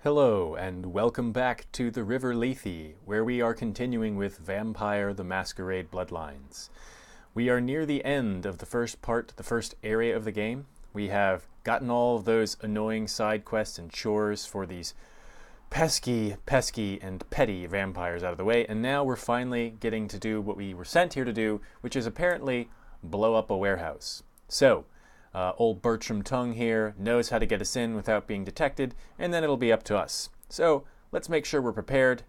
Hello, and welcome back to the River Lethe, where we are continuing with Vampire the Masquerade Bloodlines. We are near the end of the first part, the first area of the game. We have gotten all of those annoying side quests and chores for these pesky, and petty vampires out of the way, and now we're finally getting to do what we were sent here to do, which is apparently blow up a warehouse. So, old Bertram Tongue here knows how to get us in without being detected, and then it'll be up to us. So let's make sure we're prepared.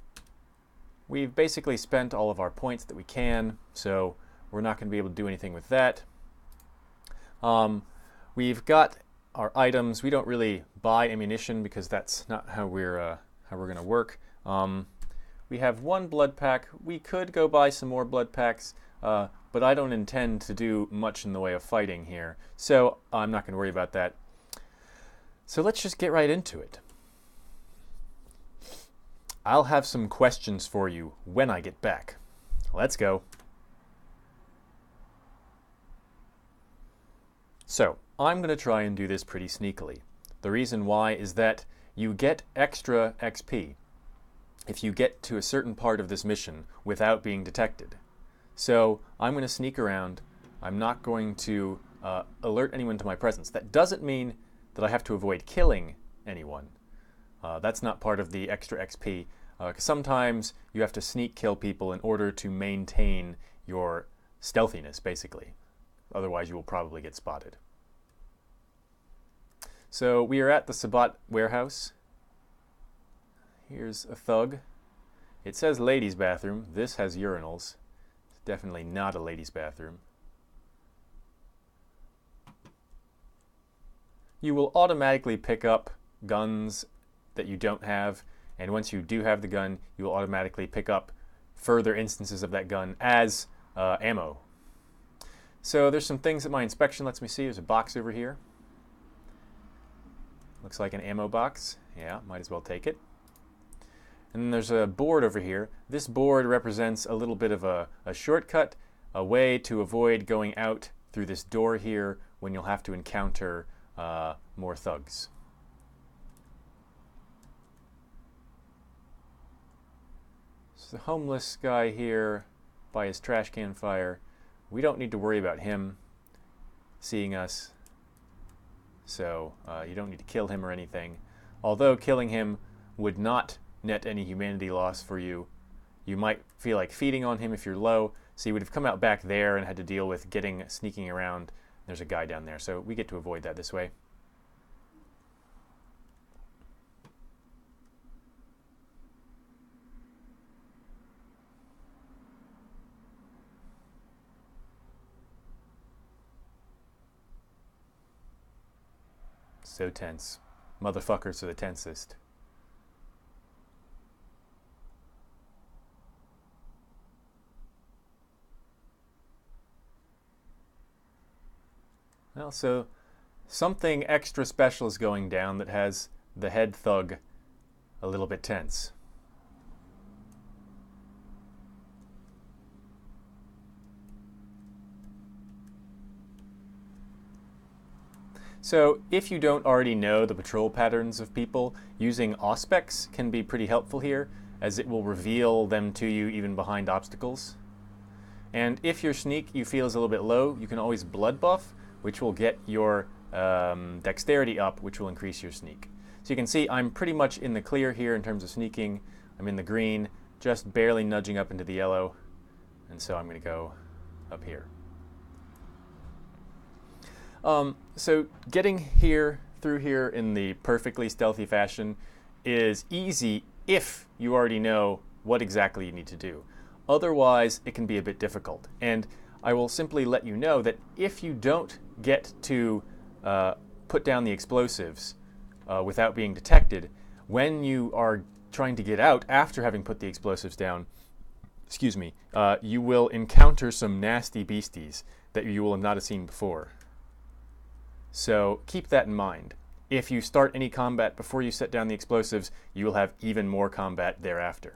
We've basically spent all of our points that we can, so we're not going to be able to do anything with that. We've got our items. We don't really buy ammunition because that's not how we're going to work. We have one blood pack. We could go buy some more blood packs, but I don't intend to do much in the way of fighting here, so I'm not going to worry about that. So let's just get right into it. I'll have some questions for you when I get back. Let's go. So, I'm going to try and do this pretty sneakily. The reason why is that you get extra XP if you get to a certain part of this mission without being detected. So I'm going to sneak around. I'm not going to alert anyone to my presence. That doesn't mean that I have to avoid killing anyone. That's not part of the extra XP. 'Cause sometimes you have to sneak kill people in order to maintain your stealthiness, basically. Otherwise you will probably get spotted. So we are at the Sabbat warehouse. Here's a thug. It says ladies' bathroom. This has urinals. It's definitely not a ladies' bathroom. You will automatically pick up guns that you don't have, and once you do have the gun, you will automatically pick up further instances of that gun as ammo. So there's some things that my inspection lets me see. There's a box over here. Looks like an ammo box. Yeah, might as well take it. And then there's a board over here. This board represents a little bit of a shortcut, a way to avoid going out through this door here when you'll have to encounter more thugs. So the homeless guy here by his trash can fire, we don't need to worry about him seeing us. So you don't need to kill him or anything. Although killing him would not net any humanity loss for you. You might feel like feeding on him if you're low, so you would have come out back there and had to deal with sneaking around. There's a guy down there, so we get to avoid that this way. So tense. Motherfuckers are the tensest. Well, so something extra special is going down that has the head thug a little bit tense. So if you don't already know the patrol patterns of people, using auspex can be pretty helpful here, as it will reveal them to you even behind obstacles. And if your sneak you feel is a little bit low, you can always blood buff, which will get your dexterity up, which will increase your sneak. So you can see I'm pretty much in the clear here in terms of sneaking. I'm in the green, just barely nudging up into the yellow, and so I'm going to go up here. So getting through here in the perfectly stealthy fashion is easy if you already know what exactly you need to do. Otherwise, it can be a bit difficult. And I will simply let you know that if you don't get to put down the explosives without being detected, when you are trying to get out after having put the explosives down, you will encounter some nasty beasties that you will not have seen before. So keep that in mind. If you start any combat before you set down the explosives, you will have even more combat thereafter.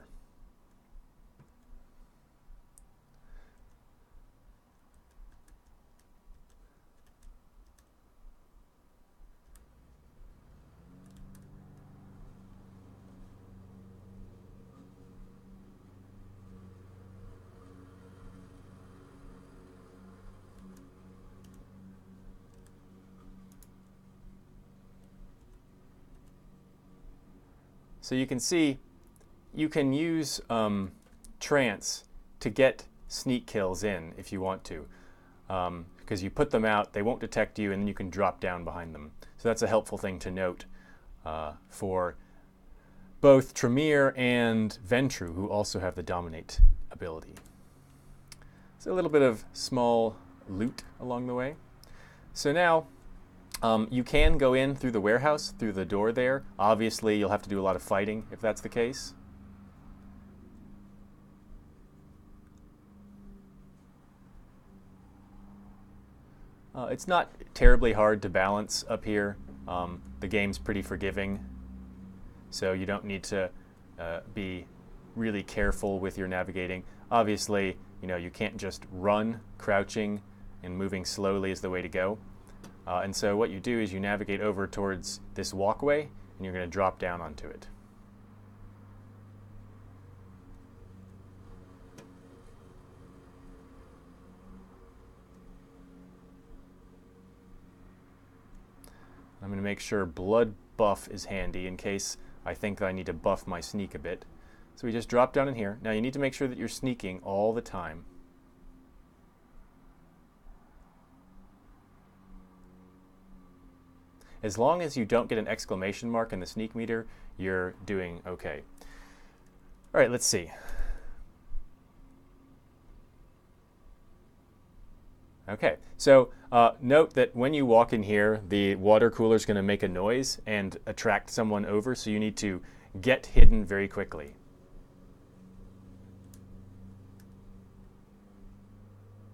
So you can see you can use trance to get sneak kills in if you want to. Because you put them out, they won't detect you, and then you can drop down behind them. So that's a helpful thing to note for both Tremere and Ventru, who also have the Dominate ability. So a little bit of small loot along the way. So now you can go in through the warehouse, through the door there. Obviously, you'll have to do a lot of fighting if that's the case. It's not terribly hard to balance up here. The game's pretty forgiving, so you don't need to be really careful with your navigating. Obviously, you can't just run. Crouching and moving slowly is the way to go. And so what you do is you navigate over towards this walkway, and you're going to drop down onto it. I'm going to make sure blood buff is handy in case I think that I need to buff my sneak a bit. So we just drop down in here. Now you need to make sure that you're sneaking all the time. As long as you don't get an exclamation mark in the sneak meter, you're doing okay. All right, let's see. Okay, so note that when you walk in here, the water cooler is going to make a noise and attract someone over, so you need to get hidden very quickly.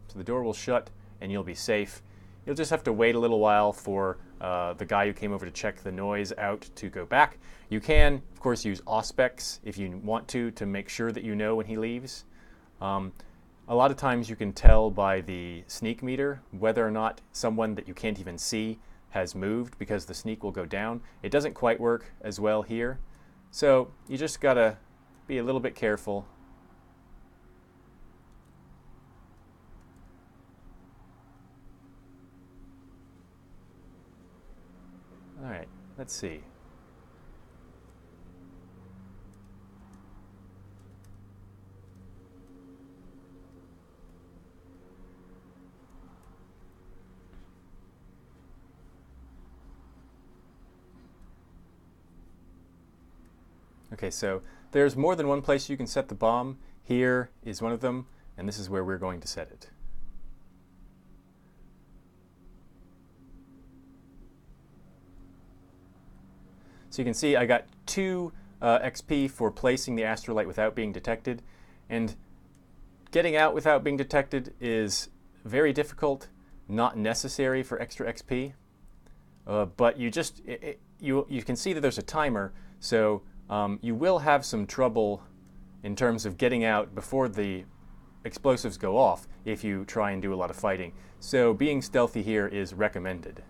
So the door will shut and you'll be safe. You'll just have to wait a little while for the guy who came over to check the noise out to go back. You can, of course, use auspex if you want to make sure that you know when he leaves. A lot of times you can tell by the sneak meter whether or not someone that you can't even see has moved because the sneak will go down. It doesn't quite work as well here. So you just gotta be a little bit careful. All right, let's see. Okay, so there's more than one place you can set the bomb. Here is one of them, and this is where we're going to set it. So you can see I got 2 XP for placing the astrolite without being detected, and getting out without being detected is very difficult, not necessary for extra XP, but you just you can see that there's a timer, so you will have some trouble in terms of getting out before the explosives go off if you try and do a lot of fighting. So being stealthy here is recommended.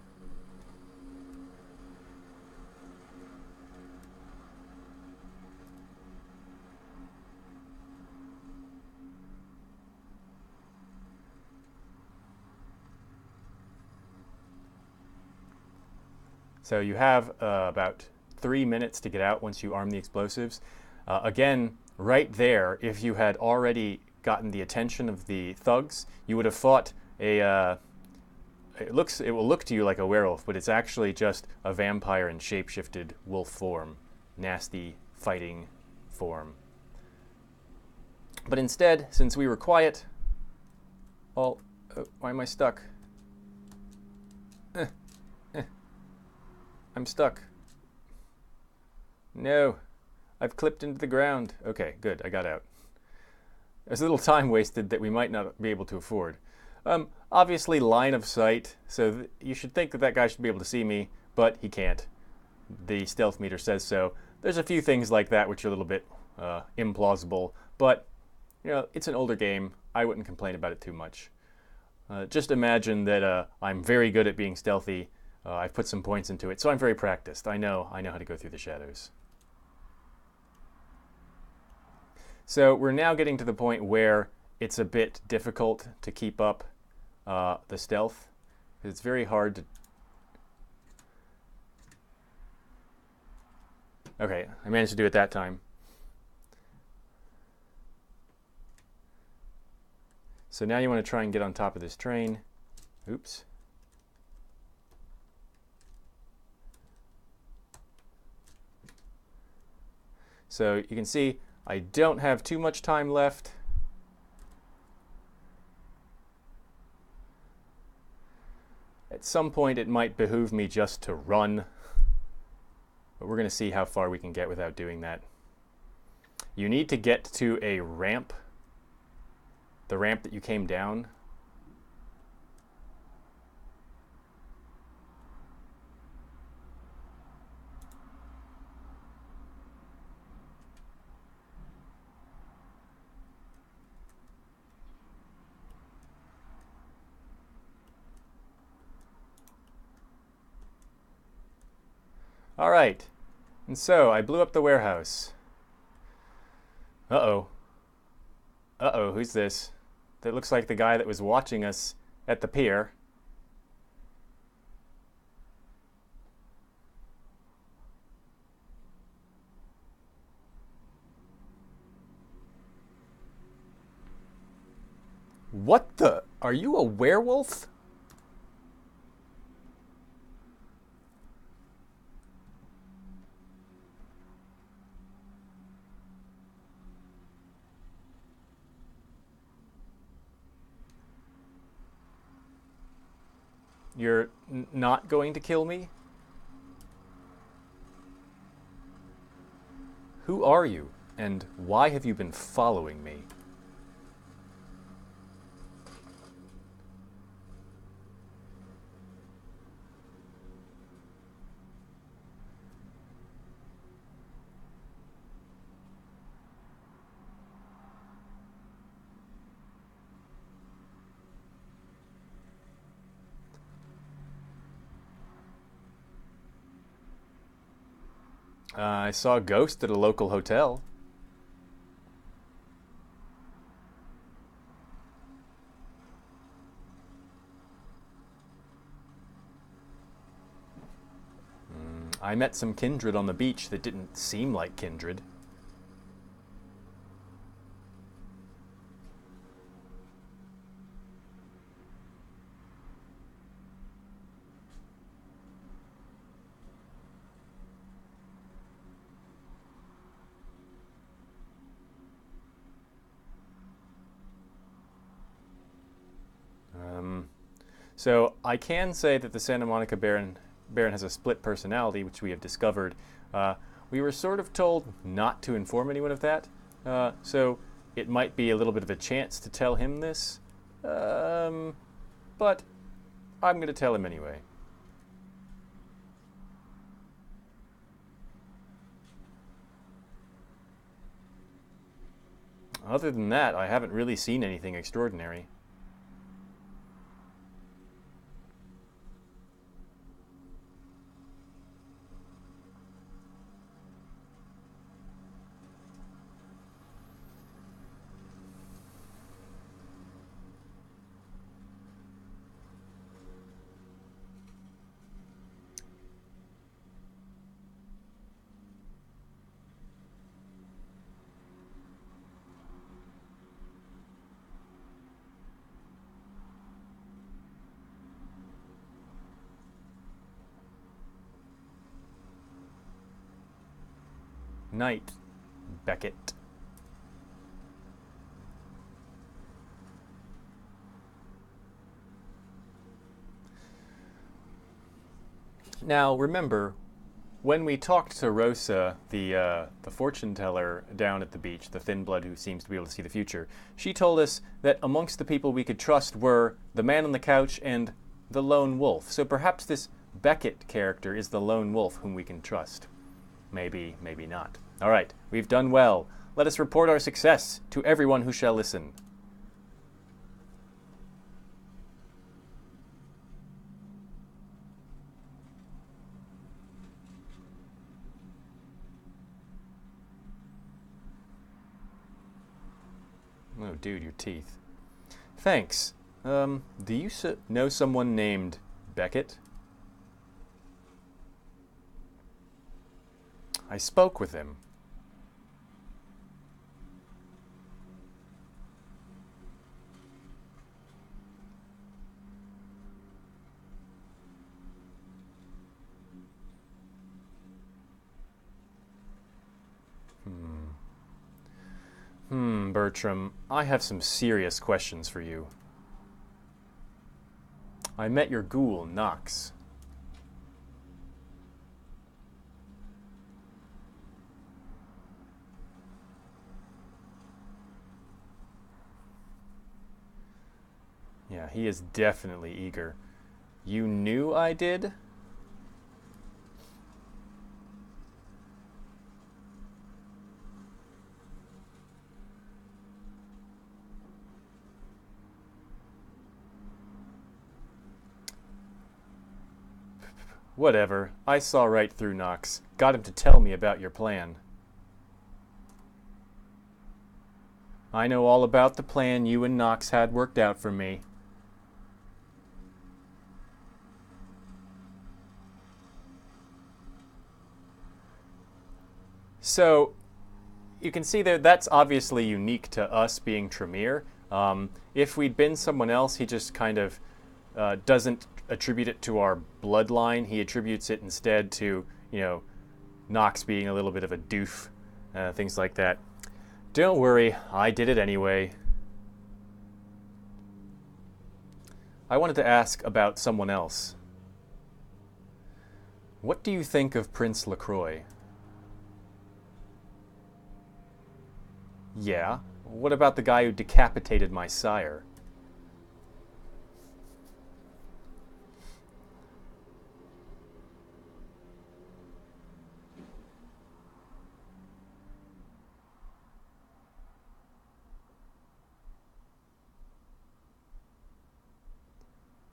So you have about 3 minutes to get out once you arm the explosives. Again, right there, if you had already gotten the attention of the thugs, you would have fought a... it will look to you like a werewolf, but it's actually just a vampire in shapeshifted wolf form. Nasty fighting form. But instead, since we were quiet... why am I stuck? I'm stuck. No, I've clipped into the ground. Okay, good, I got out. There's a little time wasted that we might not be able to afford. Obviously line of sight, so you should think that that guy should be able to see me, but he can't. The stealth meter says so. There's a few things like that which are a little bit implausible, but it's an older game. I wouldn't complain about it too much. Just imagine that I'm very good at being stealthy. I've put some points into it, so I'm very practiced. I know how to go through the shadows. So we're now getting to the point where it's a bit difficult to keep up the stealth. It's very hard to... Okay, I managed to do it that time. So now you want to try and get on top of this train. Oops. So you can see I don't have too much time left. At some point it might behoove me just to run, but we're going to see how far we can get without doing that. You need to get to a ramp, the ramp that you came down. All right, and so I blew up the warehouse. Uh-oh. Uh-oh, who's this? That looks like the guy that was watching us at the pier. What the? Are you a werewolf? You're not going to kill me? Who are you, and why have you been following me? I saw a ghost at a local hotel. I met some kindred on the beach that didn't seem like kindred. So I can say that the Santa Monica Baron has a split personality, which we have discovered. We were sort of told not to inform anyone of that, so it might be a little bit of a chance to tell him this, but I'm going to tell him anyway. Other than that, I haven't really seen anything extraordinary. Night, Beckett. Now, remember, when we talked to Rosa, the fortune teller down at the beach, the thin blood who seems to be able to see the future, she told us that amongst the people we could trust were the man on the couch and the lone wolf. So perhaps this Beckett character is the lone wolf whom we can trust. Maybe, maybe not. All right, we've done well. Let us report our success to everyone who shall listen. Oh, dude, your teeth. Thanks. Do you know someone named Beckett? I spoke with him. Bertram, I have some serious questions for you. I met your ghoul, Nox. Yeah, he is definitely eager. You knew I did? Whatever. I saw right through Nox. Got him to tell me about your plan. I know all about the plan you and Nox had worked out for me. So, you can see that that's obviously unique to us being Tremere. If we'd been someone else, he just kind of doesn't attribute it to our bloodline. He attributes it instead to, Nox being a little bit of a doof, things like that. Don't worry, I did it anyway. I wanted to ask about someone else. What do you think of Prince LaCroix? Yeah, what about the guy who decapitated my sire?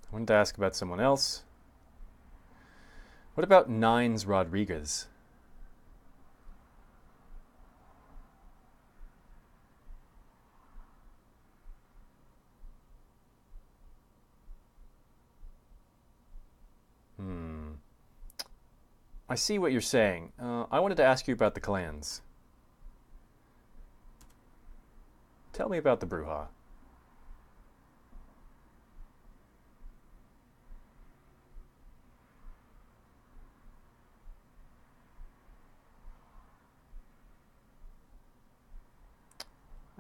I wanted to ask about someone else. What about Nines Rodriguez? I see what you're saying. I wanted to ask you about the clans. Tell me about the Brujah.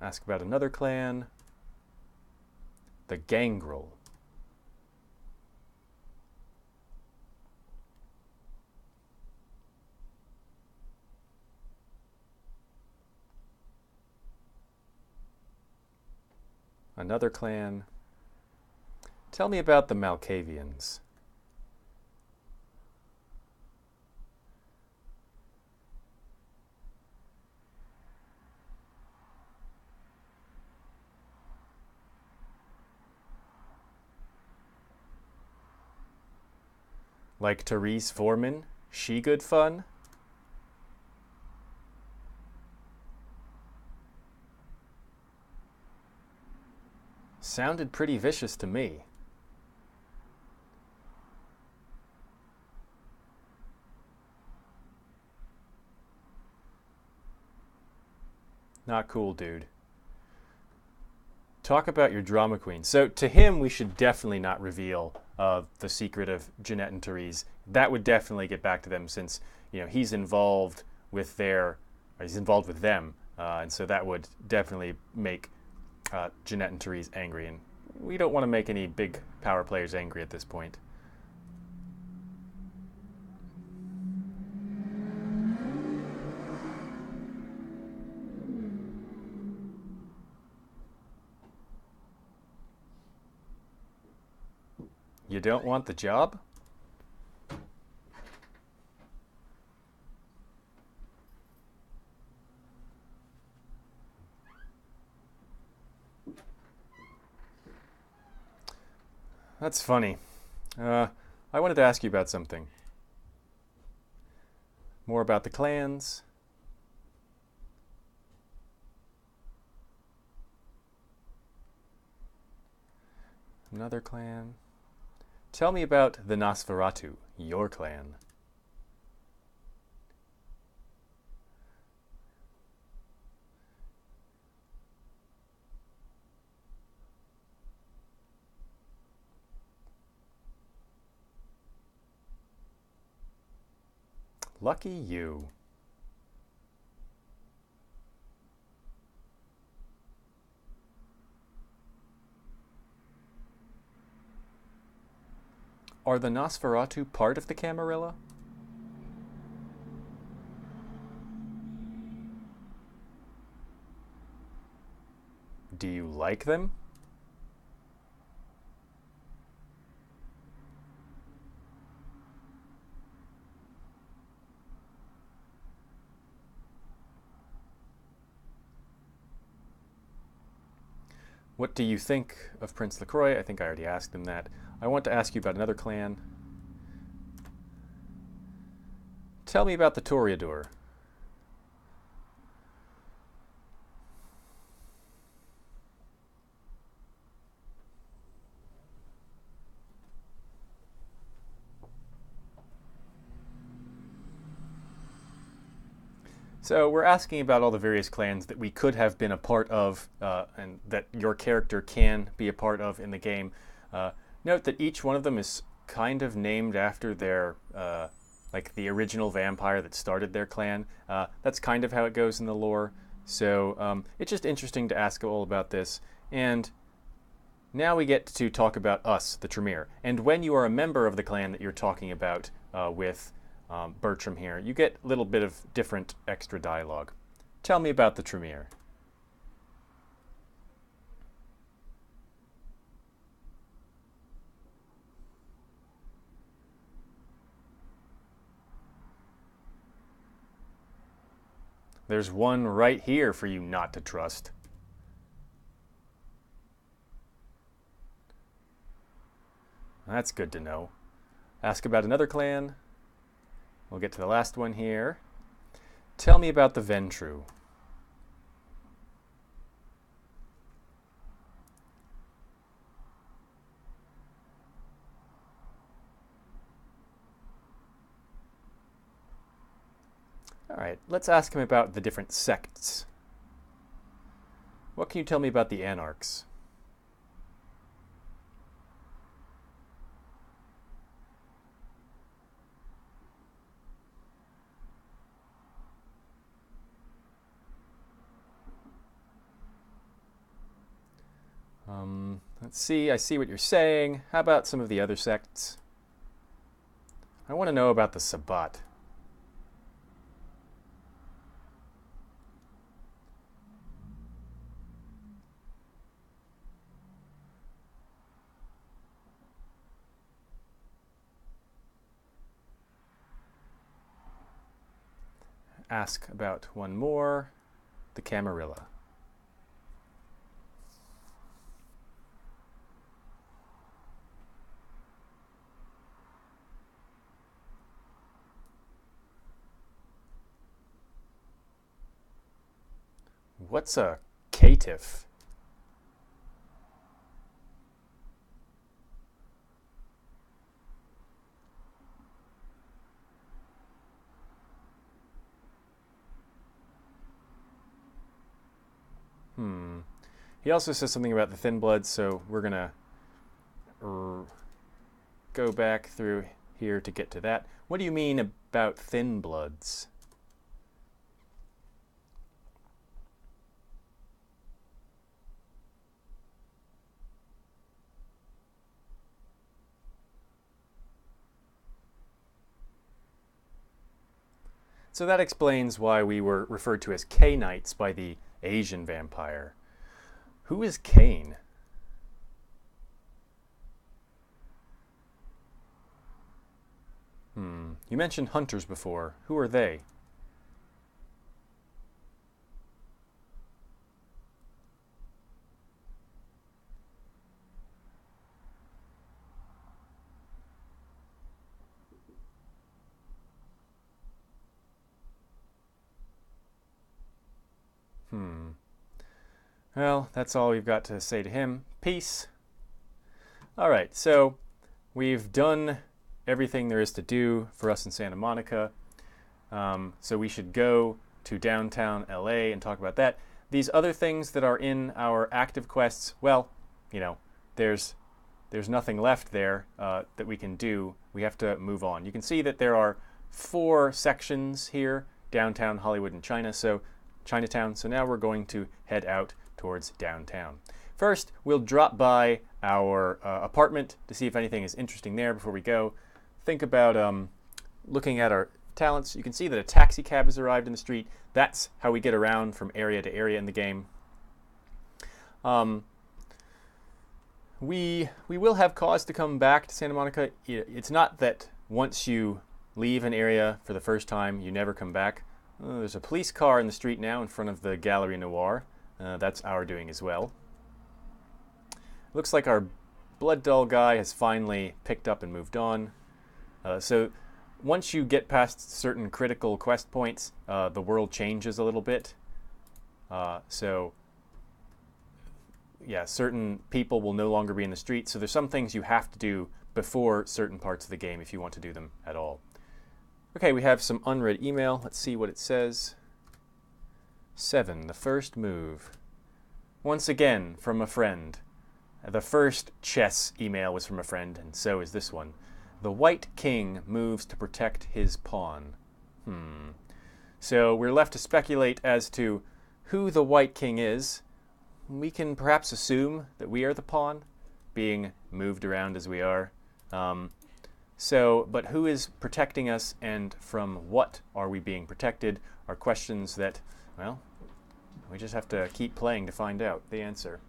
Ask about another clan. The Gangrel. Another clan. Tell me about the Malkavians. Like Therese Foreman? She good fun? Sounded pretty vicious to me. Not cool, dude. Talk about your drama queen. So to him, we should definitely not reveal the secret of Jeanette and Therese. That would definitely get back to them since he's involved with them, and so that would definitely make Jeanette and Therese angry. And we don't want to make any big power players angry at this point. You don't want the job? That's funny. I wanted to ask you about something. More about the clans. Another clan. Tell me about the Nosferatu, your clan. Lucky you. Are the Nosferatu part of the Camarilla? Do you like them? What do you think of Prince LaCroix? I think I already asked him that. I want to ask you about another clan. Tell me about the Toreador. So we're asking about all the various clans that we could have been a part of and that your character can be a part of in the game. Note that each one of them is kind of named after their, like the original vampire that started their clan. That's kind of how it goes in the lore. So it's just interesting to ask all about this. And now we get to talk about us, the Tremere. And when you are a member of the clan that you're talking about with Bertram here, you get a little bit of different extra dialogue. Tell me about the Tremere. There's one right here for you not to trust. That's good to know. Ask about another clan. We'll get to the last one here. Tell me about the Ventru. All right, let's ask him about the different sects. What can you tell me about the Anarchs? Let's see, I see what you're saying. How about some of the other sects? I want to know about the Sabbat. Ask about one more, the Camarilla. What's a caitiff? He also says something about the Thin Bloods, so we're gonna go back through here to get to that. What do you mean about Thin Bloods? So that explains why we were referred to as Cainites by the Asian vampire. Who is Cain? You mentioned hunters before. Who are they? Well, that's all we've got to say to him. Peace. All right, so we've done everything there is to do for us in Santa Monica. So we should go to downtown LA and talk about that. These other things that are in our active quests, well, you know, there's nothing left there that we can do. We have to move on. You can see that there are 4 sections here, downtown, Hollywood, and Chinatown. So now we're going to head out towards downtown. First, we'll drop by our apartment to see if anything is interesting there before we go. Think about looking at our talents. You can see that a taxi cab has arrived in the street. That's how we get around from area to area in the game. We will have cause to come back to Santa Monica. It's not that once you leave an area for the first time, you never come back. There's a police car in the street now in front of the Gallery Noir. That's our doing as well. Looks like our blood doll guy has finally picked up and moved on. So once you get past certain critical quest points, the world changes a little bit. So yeah, certain people will no longer be in the street. So there's some things you have to do before certain parts of the game if you want to do them at all. Okay, we have some unread email. Let's see what it says. 7, the first move. Once again, from a friend. The first chess email was from a friend, and so is this one. The White King moves to protect his pawn. So we're left to speculate as to who the White King is. We can perhaps assume that we are the pawn, being moved around as we are. But who is protecting us, and from what are we being protected, are questions that, well, we just have to keep playing to find out the answer.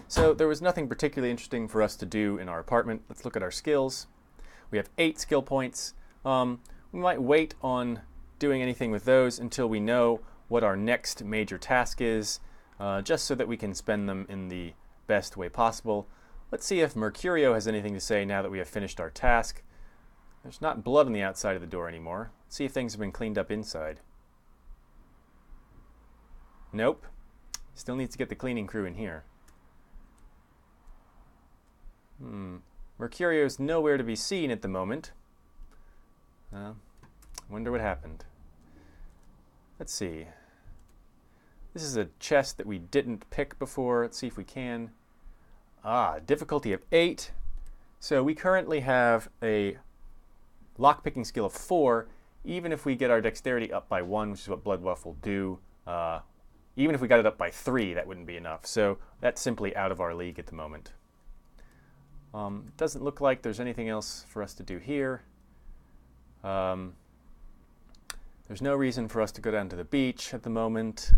So there was nothing particularly interesting for us to do in our apartment. Let's look at our skills. We have 8 skill points. We might wait on doing anything with those until we know what our next major task is, just so that we can spend them in the best way possible. Let's see if Mercurio has anything to say now that we have finished our task. There's not blood on the outside of the door anymore. Let's see if things have been cleaned up inside. Nope. Still needs to get the cleaning crew in here. Mercurio's nowhere to be seen at the moment. Wonder what happened. Let's see. This is a chest that we didn't pick before. Let's see if we can. Difficulty of 8. So we currently have a lockpicking skill of 4. Even if we get our dexterity up by 1, which is what Blood Wesp will do, even if we got it up by 3, that wouldn't be enough. So that's simply out of our league at the moment. Doesn't look like there's anything else for us to do here. There's no reason for us to go down to the beach at the moment.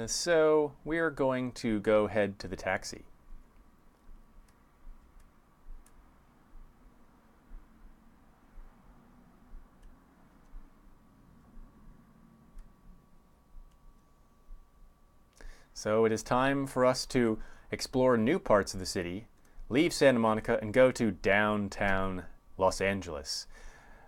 So we're going to go head to the taxi. So it is time for us to explore new parts of the city, leave Santa Monica, and go to downtown Los Angeles.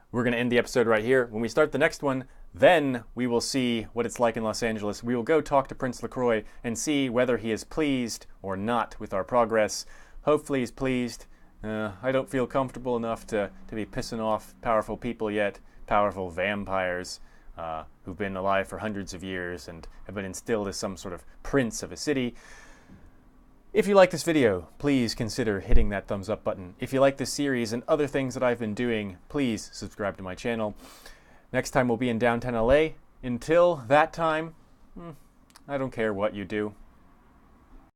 We're going to end the episode right here. When we start the next one, then we will see what it's like in Los Angeles. We will go talk to Prince LaCroix and see whether he is pleased or not with our progress. Hopefully he's pleased. I don't feel comfortable enough to be pissing off powerful people yet, powerful vampires who've been alive for hundreds of years and have been instilled as some sort of prince of a city. If you like this video, please consider hitting that thumbs up button. If you like this series and other things that I've been doing, please subscribe to my channel. Next time we'll be in downtown LA. Until that time, I don't care what you do.